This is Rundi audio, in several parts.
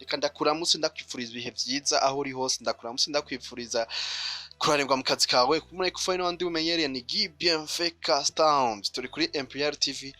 reka ndakuramutse ndakwifuriza ibihe vyiza aho uri hose, ndakuramutse ndakwifuriza kurarembwa mu kazi kawe. Kumure kufanya n'abandi umenyereye ni Bienfait Customs. Turi kuri MPR TV.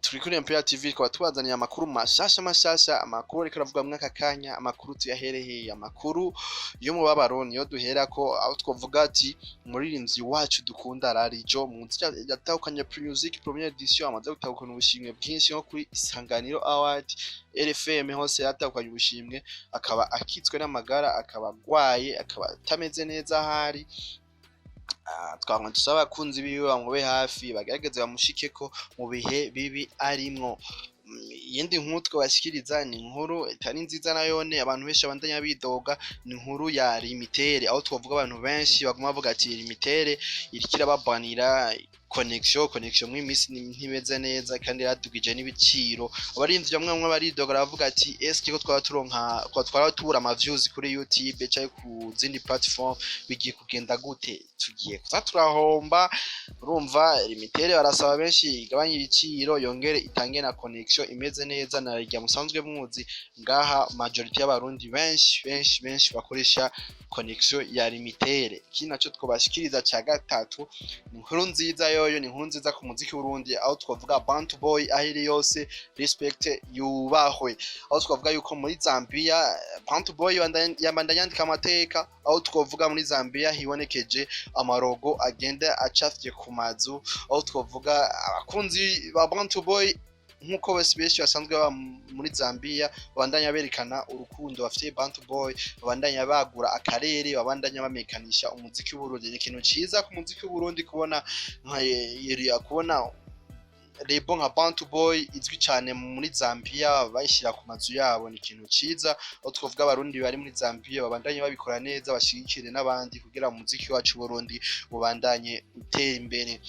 Turi kuri MPR TV kwa tubazaniye amakuru mashasha, amakuru reka ravuga mwaka kanya, amakuru tuyahereheye, amakuru yo mu babaroni yo duherako, aho twovuga ati umuririmbyi wacu dukunda Rarijo mu nzira yatahukanye Music Premiere Edition, amaze gutahukana ubushimwe bwinshi nko kuri Isanganiro Award, RFM hose yatahukanye ubushimwe, akaba akitswe n'amagara, akaba agwaye, akaba atameze neza ahari. Twamwe tusaba abakunzi biwe bamube hafi bagerageze bamushikeko mu bihe bibi arimwo. Yindi nkuru twabashikiriza ni inkuru itari nziza nayone, abantu benshi abandanya bidoga, ni inkuru ya limitere, aho twavuga abantu benshi baguma bavuga ati limitere irikira babanira connection mw'imisi ntimeze neza kandi yadugije n'ibiciro. Abarinzi bamwe baridoga baravuga ati eske ko twara tubura ama views kuri YouTube cyangwa ku zindi platform bigiye kugenda gute, tugiye turahomba. Urumva limitere barasaba benshi igabanya ibiciro, yongere itange na connection imeze neza, na rya musanzwe muzi ngaha majority y'abarundi benshi bakoresha connection ya limitere. Iki naco twobashikiriza cya gatatu ni inkuru nziza, yoyo ni inkuru nziza ku muziki w'Urundi, aho twavuga Bantubwoy ahiri yose respect yubahwe, aho twavuga yuko muri Zambia Bantubwoy yabandanya yandika amateka, aho twavuga muri Zambia hibonekeje amarogo agenda acafye ku mazu, aho twavuga abakunzi ba Bantubwoy nkuko benshi basanzwe baba muri Zambia babandanya berekana urukundo bafite Bantubwoy, babandanya bagura akarere, babandanya bamekanisha umuziki w'Uburundi. Ni ikintu ciza ku muziki w'Uburundi kubona kubona lebo nka Bantubwoy izwi cyane muri Zambia bayishira ku mazu yabo, ni ikintu ciza. Aho twavuga abarundi bari muri Zambia babandanye babikora neza, bashigikire n'abandi kugira umuziki wacu w'Uburundi ubandanye utera imbere.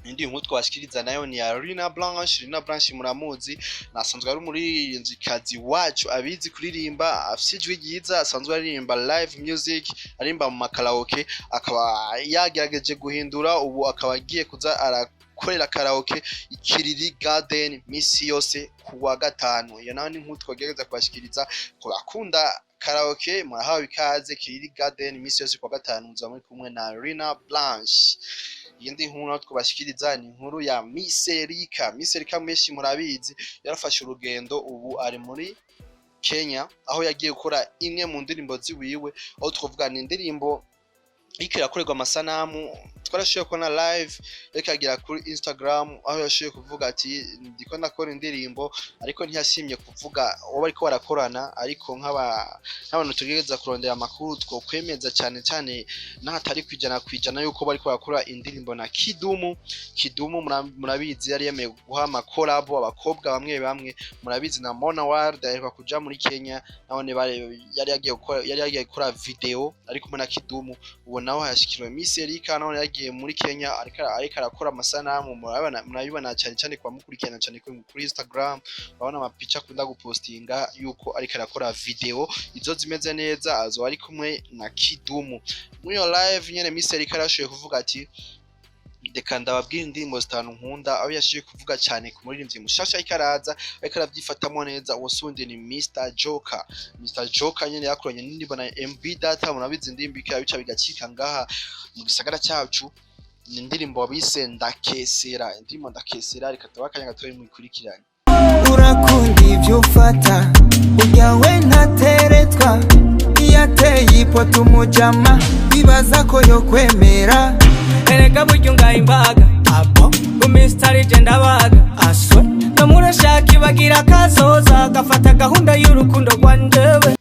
Indi nkuru twashikiriza nayo ni ya Rina Blanche muramuzi, nasanzwe ari umuririmbyikazi wacu abizi kuririmba, afite ijwi ryiza, asanzwe aririmba live music, arimba mu makaraoke, akaba yagerageje guhindura, ubu akaba agiye kuza arakorera karaoke ikiriri garden misi yose kuwa gatanu. Iyo nayo ni nkuru twagerageza kubashikiriza ko bakunda karaoke, murahawe ikaze kiriri garden misi yose kuwa gatanu, muza muri kumwe na Rina Blanche. Yindi nkuru twabashikiriza ni inkuru ya Misserika meshi murabizi, yarafashe urugendo, ubu ari muri Kenya, aho yagiye gukora imwe mu ndirimbo ziwiwe, aho twavuga ni indirimbo ikirakorerwa amasanamu. Twarashoye kubona live yakagira kuri Instagram, aho yashoye kuvuga ati ndiko ndakora indirimbo, ariko ntiyashimye kuvuga uwo bariko barakorana, ariko nk'abantu tugereza kurondera amakuru two kwemeza cyane n'ahatari kwijana yuko bariko barakora indirimbo na Kidumu. Murabizi yari yemeye guha amakolabo abakobwa bamwe murabizi, na Mona Ward ariko kuja muri Kenya nabone yari yagiye gukora video ariko na Kidumu. Ubu naho yashikiriwe Misserika, naho yagiye muri Kenya ariko arakora amasanamu, murabibona cyane kwa mukurikirana cyane kuri Instagram, babona amapicha akunda gupostinga yuko ariko arakora video izo zimeze neza, azo ari kumwe na Kidumu. Muri yo live nyene Misserika arashoye kuvuga ati reka ndababwira indirimbo zitanu nkunda, aho yashoye kuvuga cyane ku muririmbyi mushasha ikaraza ariko aravyifatamo neza. Uwasundi ni Mr Joker nyene yakoranye n'indirimbo na MB Data, murabizi indirimbo bica bigacika ngaha mu gisagara cyacu, ni indirimbo wabise Ndakesera. Indirimbo Ndakesera reka tabakanya gatoyi mukurikiranye. Urakunda ivyo ufata ujyawe ntateretwa, iyateye ipoto umujama bibaza ko yo kwemera, erega buryo ngayimbaga abo umistari genda baga aswe no murashaki bagira kazoza gafata gahunda y'urukundo rwandewe.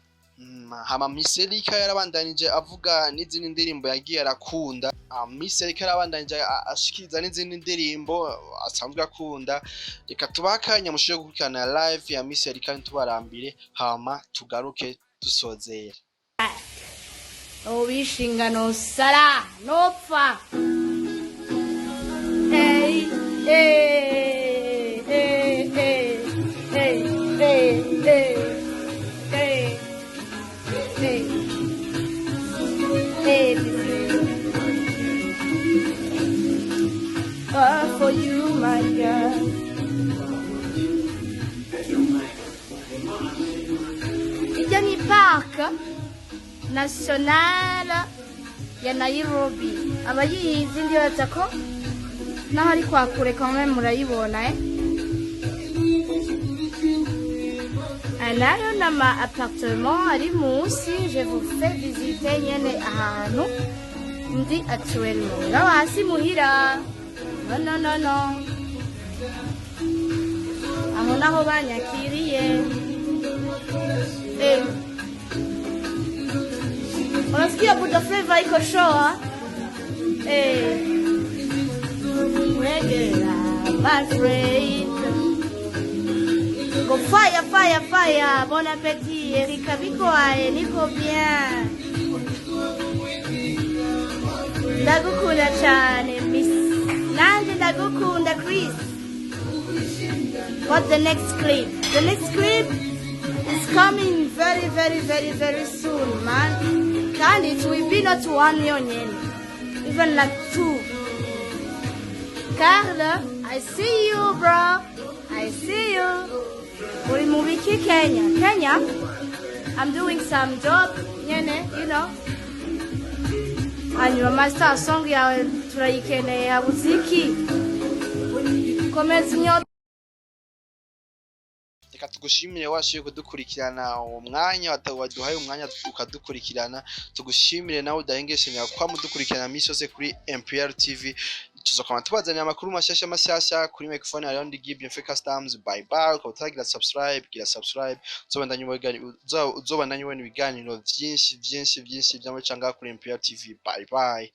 Hama Misserika yarabandanije avuga n'izindi ndirimbo yagiye arakunda. Misserika yarabandanije ashikiriza n'izindi ndirimbo asanzwe akunda. Reka tubakanya mushoje gukurikirana live ya Misserika ntubarambire, hama tugaruke dusozera. Obishingano sara nopfa. Hey hey hey hey hey hey hey hey hey hey for you my girl. park national ya Nairobi. Abayizi ndibaza ko naho ari kwakure kamwe murayibona Nayo nama appartement ari munsi. Je vous fais visiter nyene ahantu ndi actuellement. Ngaho hasi muhira. No. Aho naho banyakiriye. Unasikia Buddha flavor iko show Regular, my friend. Go fire. Bon appétit. Erika bikoaye niko bien. Ndagukunda cyane miss. Nanje ndagukunda Chris. What's the next clip? The next clip is coming very soon, man. And it will be not 1 million, even like 2. Carla, I see you, bro. I see you. Uri mubiki Kenya. I'm doing some job, you know. And your master song yawe turayikeneye ya muziki. Komeza nyo. Reka tugushimire washiye kudukurikirana uwo mwanya waduhaye umwanya ukadukurikirana. Tugushimire nawe udahengeshanya kwa mudukurikirana misi yose kuri MPR TV. Tuzokoma tubazanira amakuru mashyashya kuri microphone around Gibbon Fake Customs. Bye. Ukaba subscribe. Uzobandanye ibiganiro byinshi by'amacanga kuri MPR TV. Bye.